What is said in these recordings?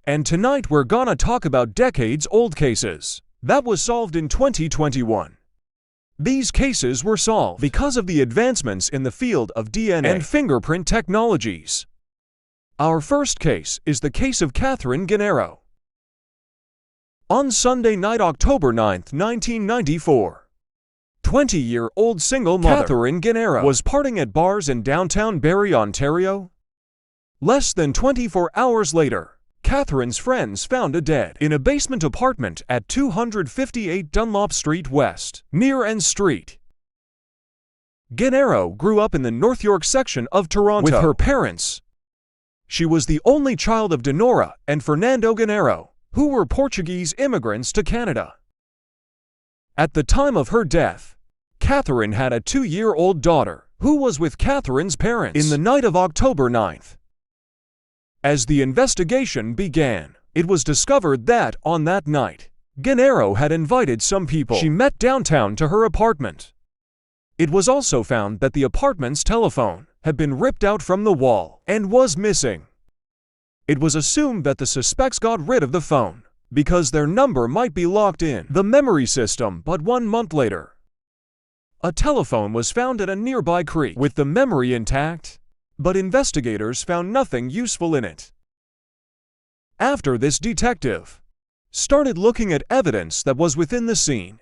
And tonight we're gonna talk about decades-old cases that was solved in 2021. These cases were solved because of the advancements in the field of DNA and fingerprint technologies. Our first case is the case of Catherine Gennaro. On Sunday night, October 9, 1994, 20-year-old single mother Catherine Gennaro was partying at bars in downtown Barrie, Ontario. Less than 24 hours later, Catherine's friends found her dead in a basement apartment at 258 Dunlop Street West, near N Street. Gennaro grew up in the North York section of Toronto with her parents. She was the only child of Dinora and Fernando Gennaro, who were Portuguese immigrants to Canada. At the time of her death, Catherine had a 2-year-old daughter who was with Catherine's parents in the night of October 9th. As the investigation began, it was discovered that, on that night, Gennaro had invited some people she met downtown to her apartment. It was also found that the apartment's telephone had been ripped out from the wall and was missing. It was assumed that the suspects got rid of the phone because their number might be locked in the memory system, but 1 month later, a telephone was found at a nearby creek with the memory intact, but investigators found nothing useful in it. After this, detective started looking at evidence that was within the scene.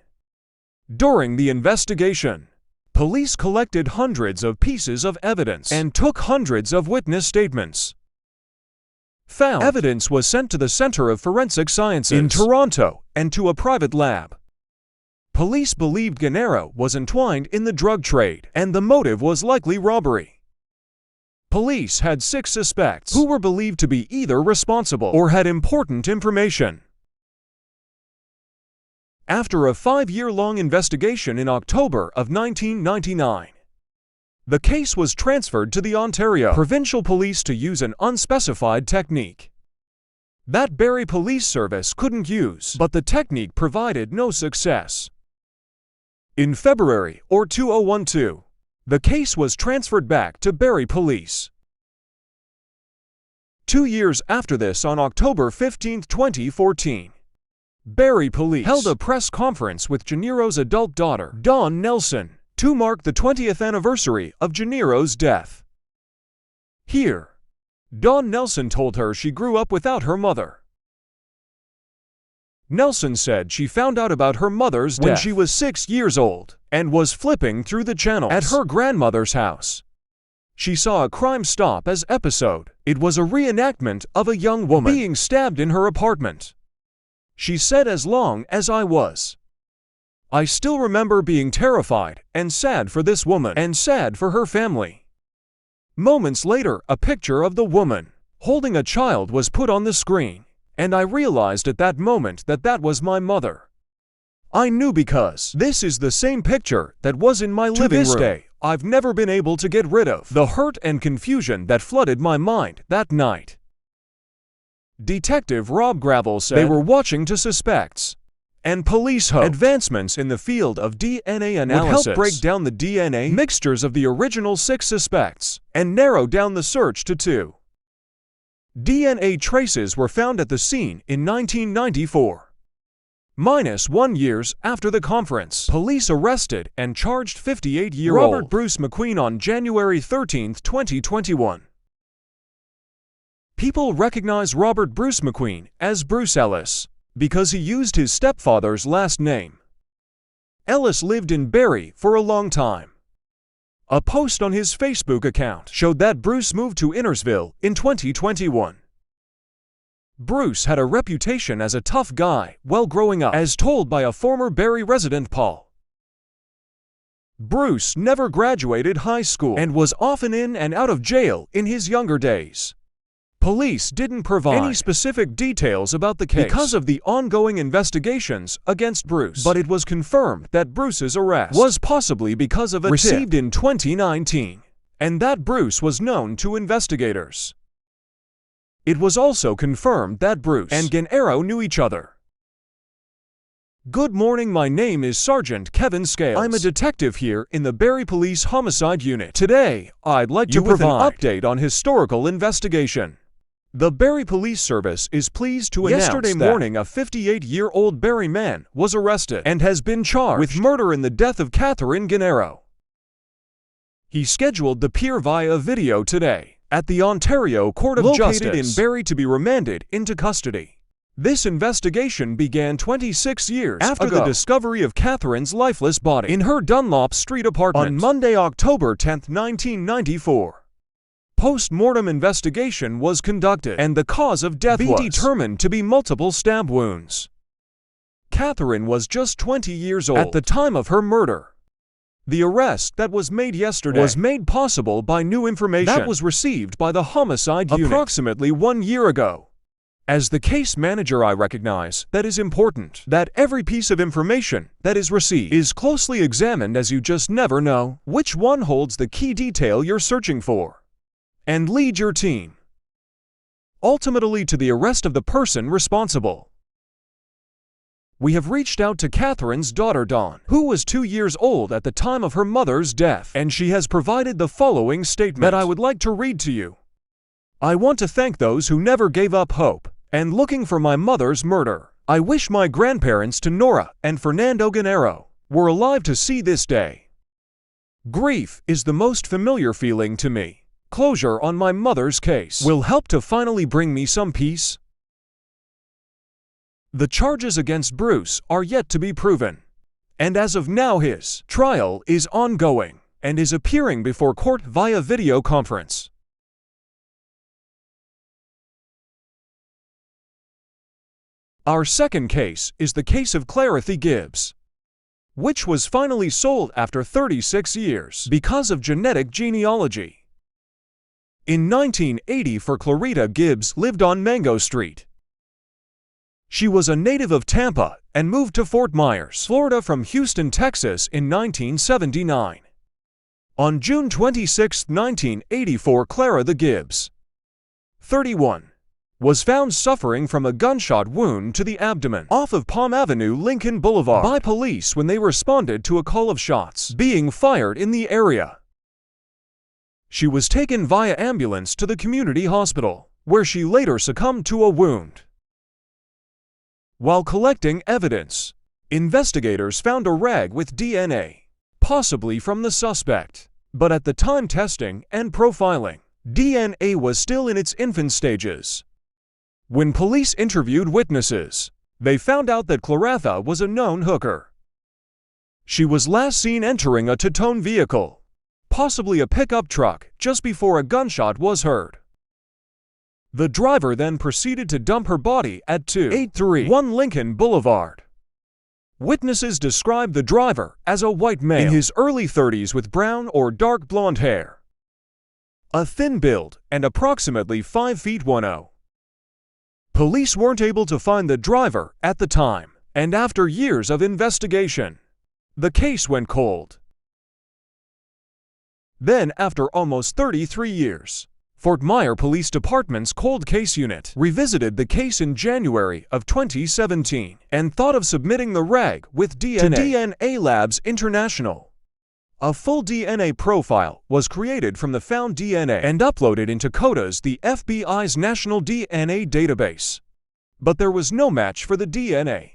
During the investigation, police collected hundreds of pieces of evidence and took hundreds of witness statements. Found evidence was sent to the Center of Forensic Sciences in Toronto and to a private lab. Police believed Gennaro was entwined in the drug trade and the motive was likely robbery. Police had 6 suspects who were believed to be either responsible or had important information. After a 5-year-long investigation in October of 1999, the case was transferred to the Ontario Provincial Police to use an unspecified technique that Barrie Police Service couldn't use, but the technique provided no success. In February 2012, the case was transferred back to Barrie Police. 2 years after this, on October 15, 2014, Barrie Police held a press conference with Gennaro's adult daughter, Dawn Nelson, to mark the 20th anniversary of Gennaro's death. Here, Dawn Nelson told her she grew up without her mother. Nelson said she found out about her mother's death when she was 6 years old and was flipping through the channels at her grandmother's house. She saw a Crime Stop as episode. It was a reenactment of a young woman being stabbed in her apartment. She said, "As long as I still remember being terrified and sad for this woman and sad for her family." Moments later, a picture of the woman holding a child was put on the screen, and I realized at that moment that that was my mother. I knew because this is the same picture that was in my living room. To this day, I've never been able to get rid of the hurt and confusion that flooded my mind that night. Detective Rob Gravel said they were watching to suspects, and police hoped advancements in the field of DNA analysis would help break down the DNA mixtures of the original 6 suspects and narrow down the search to 2. DNA traces were found at the scene in 1994. -1 years after the conference, police arrested and charged 58-year-old Robert Bruce McQueen on January 13, 2021. People recognize Robert Bruce McQueen as Bruce Ellis because he used his stepfather's last name. Ellis lived in Barrie for a long time. A post on his Facebook account showed that Bruce moved to Innersville in 2021. Bruce had a reputation as a tough guy while growing up, as told by a former Barrie resident, Paul. Bruce never graduated high school and was often in and out of jail in his younger days. Police didn't provide any specific details about the case because of the ongoing investigations against Bruce, but it was confirmed that Bruce's arrest was possibly because of a tip received in 2019, and that Bruce was known to investigators. It was also confirmed that Bruce and Gennaro knew each other. Good morning, my name is Sergeant Kevin Scales. I'm a detective here in the Barrie Police Homicide Unit. Today, I'd like to provide an update on historical investigation. The Barrie Police Service is pleased to announce yesterday morning a 58-year-old Barrie man was arrested and has been charged with murder in the death of Catherine Gennaro. He scheduled the appear via video today at the Ontario Court of Justice in Barrie to be remanded into custody. This investigation began 26 years after the discovery of Catherine's lifeless body in her Dunlop Street apartment on Monday, October 10, 1994. Post-mortem investigation was conducted, and the cause of death was determined to be multiple stab wounds. Catherine was just 20 years old at the time of her murder. The arrest that was made yesterday was made possible by new information that was received by the homicide unit approximately 1 year ago. As the case manager, I recognize that it is important that every piece of information that is received is closely examined, as you just never know which one holds the key detail you're searching for, and lead your team ultimately to the arrest of the person responsible. We have reached out to Catherine's daughter Dawn, who was 2 years old at the time of her mother's death, and she has provided the following statement that I would like to read to you. I want to thank those who never gave up hope and looking for my mother's murder. I wish my grandparents Nora and Fernando Gennaro were alive to see this day. Grief is the most familiar feeling to me. Closure on my mother's case will help to finally bring me some peace. The charges against Bruce are yet to be proven, and as of now his trial is ongoing and is appearing before court via video conference. Our second case is the case of Clarity Gibbs, which was finally sold after 36 years because of genetic genealogy. In 1980, Clarita Gibbs lived on Mango Street. She was a native of Tampa and moved to Fort Myers, Florida from Houston, Texas in 1979. On June 26, 1984, Clara the Gibbs, 31, was found suffering from a gunshot wound to the abdomen off of Palm Avenue, Lincoln Boulevard by police when they responded to a call of shots being fired in the area. She was taken via ambulance to the community hospital, where she later succumbed to a wound. While collecting evidence, investigators found a rag with DNA, possibly from the suspect, but at the time testing and profiling, DNA was still in its infant stages. When police interviewed witnesses, they found out that Clarita was a known hooker. She was last seen entering a two-tone vehicle, possibly a pickup truck, just before a gunshot was heard. The driver then proceeded to dump her body at 2831 Lincoln Boulevard. Witnesses described the driver as a white male in his early 30s with brown or dark blonde hair, a thin build, and approximately 5 feet 1'0". Police weren't able to find the driver at the time, and after years of investigation, the case went cold. Then, after almost 33 years, Fort Myers Police Department's cold case unit revisited the case in January of 2017 and thought of submitting the rag with DNA to DNA Labs International. A full DNA profile was created from the found DNA and uploaded into CODA's, the FBI's National DNA Database. But there was no match for the DNA.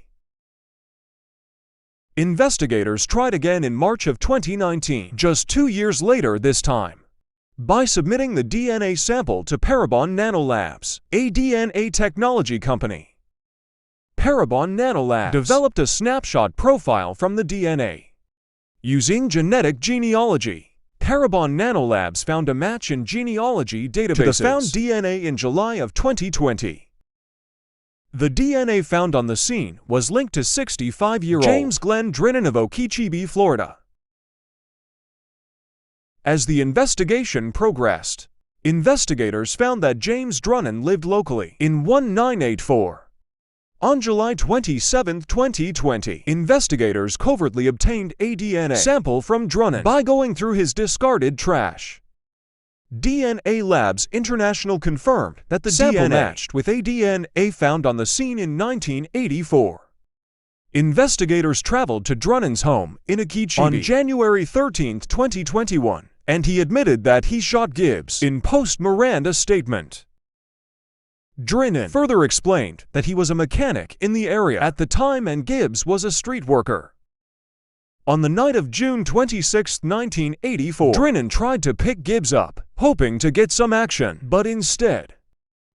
Investigators tried again in March of 2019, just 2 years later this time, by submitting the DNA sample to Parabon Nanolabs, a DNA technology company. Parabon Nanolabs developed a snapshot profile from the DNA. Using genetic genealogy, Parabon Nanolabs found a match in genealogy databases to the found DNA in July of 2020. The DNA found on the scene was linked to 65-year-old James Glenn Drinnan of Okeechobee, Florida. As the investigation progressed, investigators found that James Drinnan lived locally in 1984. On July 27, 2020, investigators covertly obtained a DNA sample from Drinnan by going through his discarded trash. DNA Labs International confirmed that the sample matched with a DNA found on the scene in 1984. Investigators traveled to Drinnan's home in Okeechobee on January 13, 2021, and he admitted that he shot Gibbs in post-Miranda statement. Drinnan further explained that he was a mechanic in the area at the time and Gibbs was a street worker. On the night of June 26, 1984, Drinnan tried to pick Gibbs up, hoping to get some action, but instead,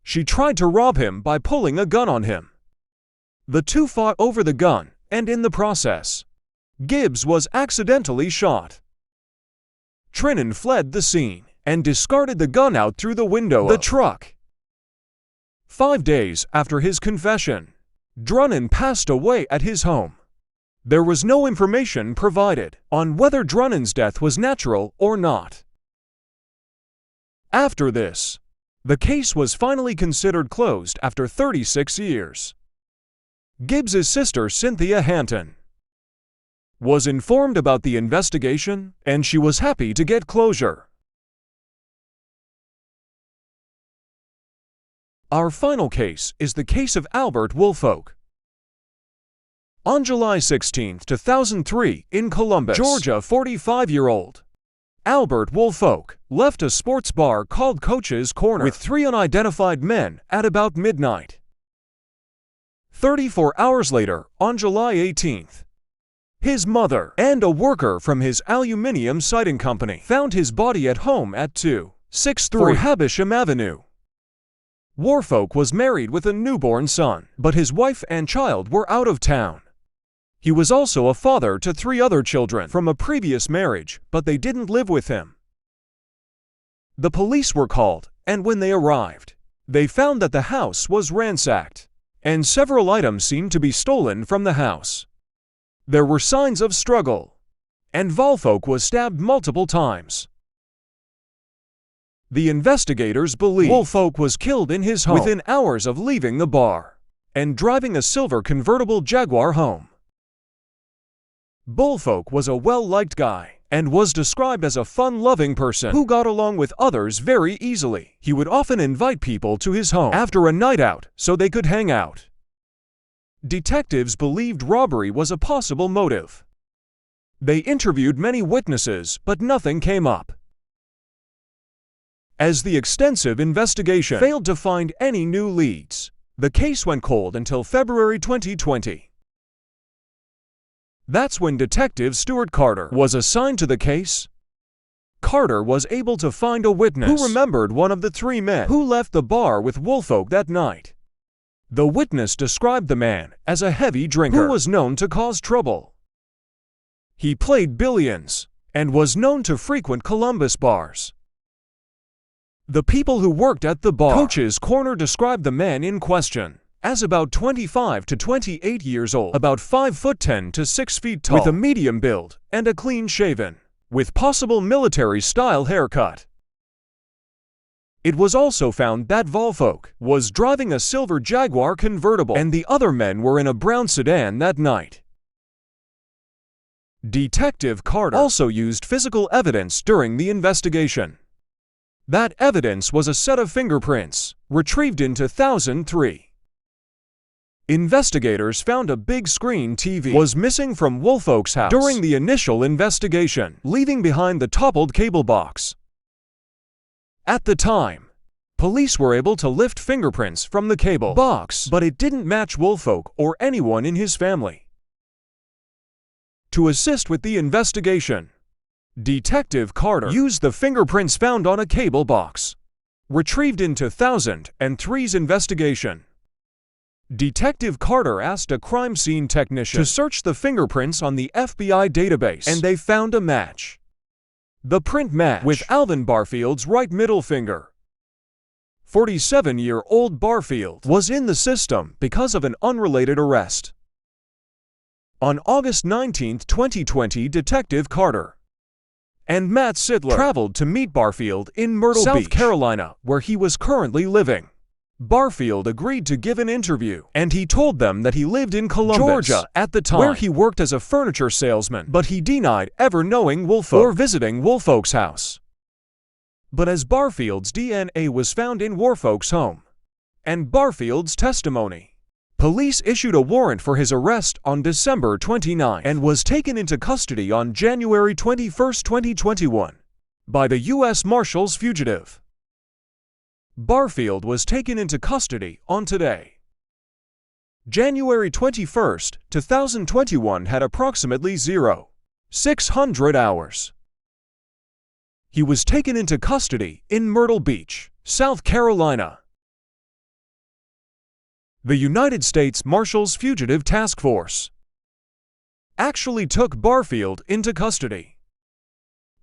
she tried to rob him by pulling a gun on him. The two fought over the gun, and in the process, Gibbs was accidentally shot. Drinnan fled the scene and discarded the gun out through the window of the truck. 5 days after his confession, Drinnan passed away at his home. There was no information provided on whether Drinnan's death was natural or not. After this, the case was finally considered closed after 36 years. Gibbs's sister, Cynthia Hanton, was informed about the investigation, and she was happy to get closure. Our final case is the case of Albert Woolfolk. On July 16, 2003, in Columbus, Georgia, 45-year-old Albert Woolfolk left a sports bar called Coach's Corner with 3 unidentified men at about midnight. 34 hours later, on July 18th, his mother and a worker from his aluminum siding company found his body at home at 263 Havisham Avenue. Woolfolk was married with a newborn son, but his wife and child were out of town. He was also a father to 3 other children from a previous marriage, but they didn't live with him. The police were called, and when they arrived, they found that the house was ransacked, and several items seemed to be stolen from the house. There were signs of struggle, and Woolfolk was stabbed multiple times. The investigators believe Woolfolk was killed in his home within hours of leaving the bar and driving a silver convertible Jaguar home. Woolfolk was a well-liked guy and was described as a fun-loving person who got along with others very easily. He would often invite people to his home after a night out so they could hang out. Detectives believed robbery was a possible motive. They interviewed many witnesses, but nothing came up. As the extensive investigation failed to find any new leads, the case went cold until February 2020. That's when Detective Stuart Carter was assigned to the case. Carter was able to find a witness who remembered one of the 3 men who left the bar with Woolfolk that night. The witness described the man as a heavy drinker who was known to cause trouble. He played billiards and was known to frequent Columbus bars. The people who worked at the bar Coach's Corner described the man in question as about 25 to 28 years old, about 5'10" to 6 feet tall, with a medium build and a clean-shaven, with possible military-style haircut. It was also found that Woolfolk was driving a silver Jaguar convertible and the other men were in a brown sedan that night. Detective Carter also used physical evidence during the investigation. That evidence was a set of fingerprints, retrieved in 2003. Investigators found a big screen TV was missing from Woolfolk's house during the initial investigation, leaving behind the toppled cable box. At the time, police were able to lift fingerprints from the cable box, but it didn't match Woolfolk or anyone in his family. To assist with the investigation, Detective Carter used the fingerprints found on a cable box, retrieved in 2003's investigation. Detective Carter asked a crime scene technician to search the fingerprints on the FBI database, and they found a match. The print matched with Alvin Barfield's right middle finger. 47-year-old Barfield was in the system because of an unrelated arrest. On August 19, 2020, Detective Carter and Matt Sidler traveled to meet Barfield in Myrtle Beach, South Carolina, where he was currently living. Barfield agreed to give an interview, and he told them that he lived in Columbus, Georgia at the time, where he worked as a furniture salesman, but he denied ever knowing Woolfolk or visiting Woolfolk's house. But as Barfield's DNA was found in Woolfolk's home, and Barfield's testimony, police issued a warrant for his arrest on December 29 and was taken into custody on January 21, 2021, by the U.S. Marshals fugitive. Barfield was taken into custody on today. January 21, 2021 had approximately 0600 hours. He was taken into custody in Myrtle Beach, South Carolina. The United States Marshals Fugitive Task Force actually took Barfield into custody.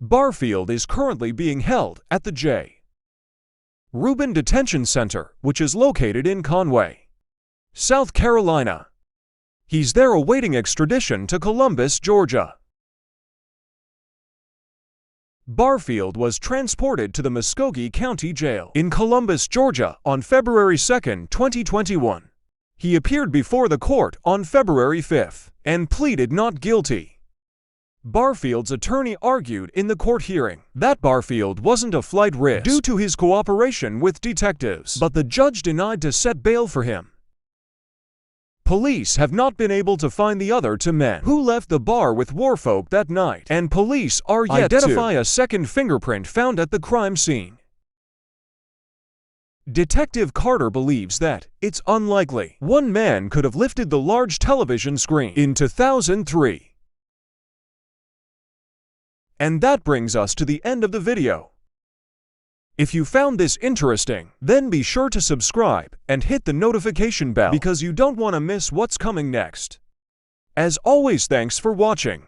Barfield is currently being held at the J. Rubin Detention Center, which is located in Conway, South Carolina. He's there awaiting extradition to Columbus, Georgia. Barfield was transported to the Muskogee County Jail in Columbus, Georgia on February 2, 2021. He appeared before the court on February 5 and pleaded not guilty. Barfield's attorney argued in the court hearing that Barfield wasn't a flight risk due to his cooperation with detectives, but the judge denied to set bail for him. Police have not been able to find the other two men who left the bar with Warfolk that night, and police are yet to identify a second fingerprint found at the crime scene. Detective Carter believes that it's unlikely one man could have lifted the large television screen in 2003. And that brings us to the end of the video. If you found this interesting, then be sure to subscribe and hit the notification bell because you don't want to miss what's coming next. As always, thanks for watching.